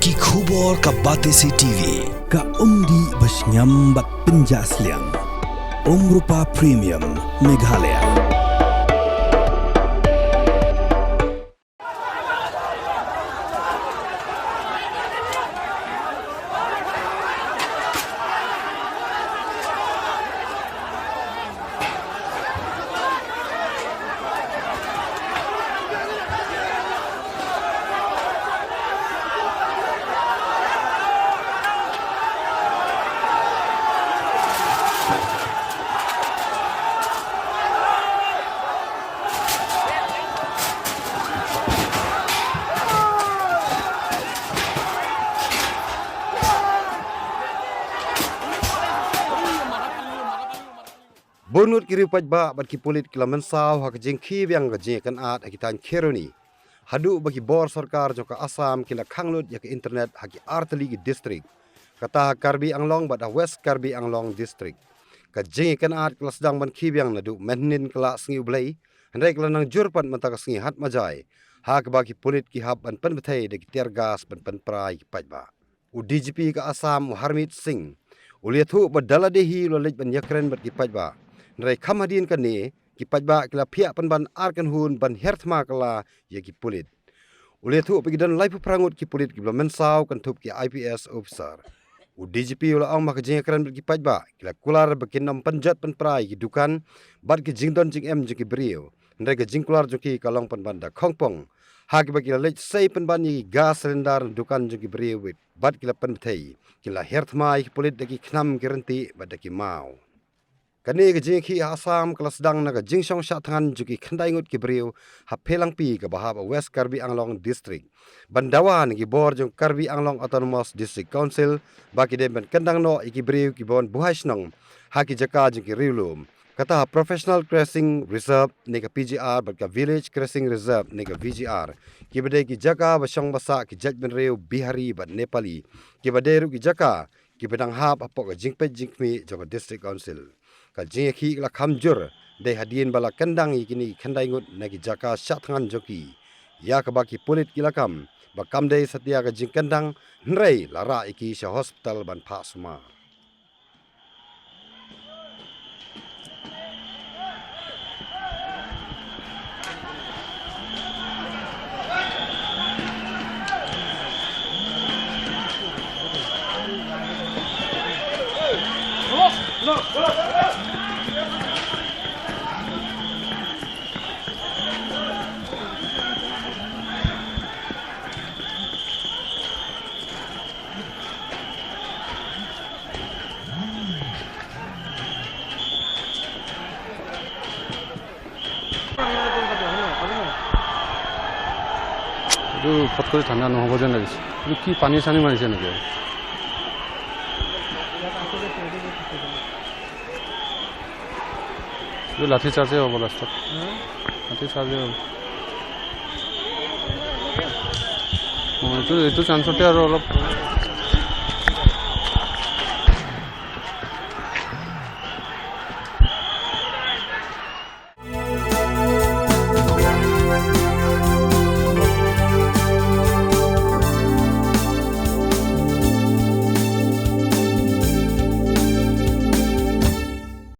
Ki khubor ka Batesi TV ka umdi basnyam bat penjaslian Rupa Premium Meghalaya. Bonut kiri pajba bat ki polit kila mensau hak jengki yang gaje kan at hakitan keroni. Hadu bagi bor sarkar joka Assam kila khanglut yak internet haki arteli district. Kata Karbi Anglong bat West Karbi Anglong district. Ka jeng kan at kila sedang ban ki yang nadu menin kala sengi ublai. Handai kila nang jurpat mata sengi hat majai. Hak bagi polit ki hab ban pen betai de tiargas ban pen prai pajba. U DGP ka Assam Harmeet Singh. Uliathu badala dehi lolej ban yakren bat ki pajba. Nrai khamadin kan ni ki pajba kila pihak penban arkan hun ban herthma kala ye ki pulit. Ule thu pergi dan live perangut ki pulit ki belum mensau kan thup ki IPS officer. U DGP ula ang mak jeng kran ki pajba kila kular bekin nam panjat pen prai ki dukan bad ki jingdon jing em ki brio. Nrai ki jing kular joki kalong penban da khongpong. Ha ki bagi lej sei penban ki gas silindar dukan joki brio wit bad kila pen thei kila herthma ki pulit daki khnam ki bad daki mau. Kani ke jeng ki Assam kelas sedang naga jeng song syak tangan juki khandai ngut ki beriu ha pelang pi ke bahab West Karbi Anglong district. Bandawan ki bor jong Karbi Anglong Autonomous District Council baki dem ben kendang no iki beriu ki bon buhai snong ha ki jaka jeng ki riulum. Kata Professional Crossing Reserve nega PGR bat ka Village Crossing Reserve nega VGR. Ki bade ki jaka basong basa ki judgment riu Bihari bat Nepali. Ki bade ru ki jaka ki bedang hab apok jingpet jingmi joko District Council. Ka jeng ki la khamjur de hadien bala kendang ikini khandai ngut nagi jaka syathangan joki ya ka baki polit kilakam bakam de setia ka jing kendang nrei lara iki sya hospital ban pha suma. itu ফট করে ঠান্ডা নহ'ব যেন লাগিছে কিন্তু কি পানী চানী মাৰিছে নেকি এইটো লাঠি চাৰ্জে হ'ব লাষ্টত লাঠি চাৰ্জে হ'ব এইটো চান্সতে আৰু অলপ